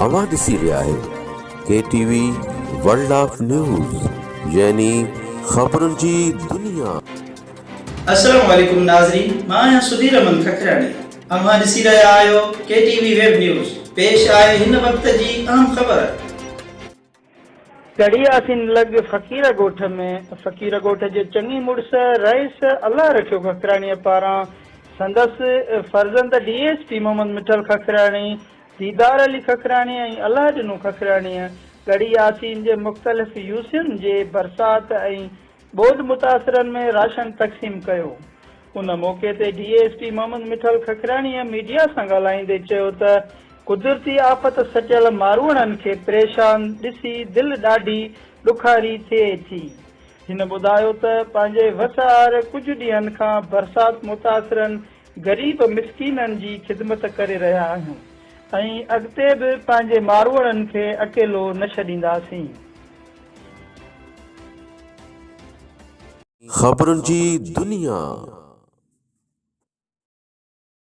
अवां ॾिसी रहिया आहियो KTV वर्ल्ड ऑफ न्यूज़ यानी ख़बरुनि जी दुनिया। अस्सलाम वालेकुम नाज़रीन, मां आहियां सुधीर अमन खखराणी। अवां ॾिसी रहिया आहियो KTV वेब न्यूज़। पेश आहे हिन वक़्त जी अहम ख़बर। कड़ी आसिन लॻ फ़क़ीर ॻोठ में फ़क़ीर ॻोठ जे चङी मुड़िस रईस अलाह रखियो खखराणीअ पारां संदसि फर्ज़ंद DSP मोहम्मद मिठल खखराणी, दीदार अली खखराणी ऐं अलाह ॾिनो खखराणीअ कड़ी आसिन जे मुख़्तलिफ़ यूसियुनि जे बरसाति ऐं ॿोॾि मुतासिरनि में राशन तक़सीम कयो। उन मौक़े ते DSP मोहम्मद मिठल खखराणीअ मीडिया सां ॻाल्हाईंदे चयो त कुदरती आफ़त सटियल मारूअड़नि खे परेशान ॾिसी दिलि ॾाढी ॾुखारी थिए थी। हिन ॿुधायो त पंहिंजे वसार कुझु ॾींहंनि खां बरसाति मुतासिरनि ग़रीब मिसकीननि जी ख़िदमत करे रहिया आहियूं ऐं अॻिते बि पंहिंजे मारूअड़नि खे अकेलो न छॾींदासीं। ख़बरुनि जी दुनिया।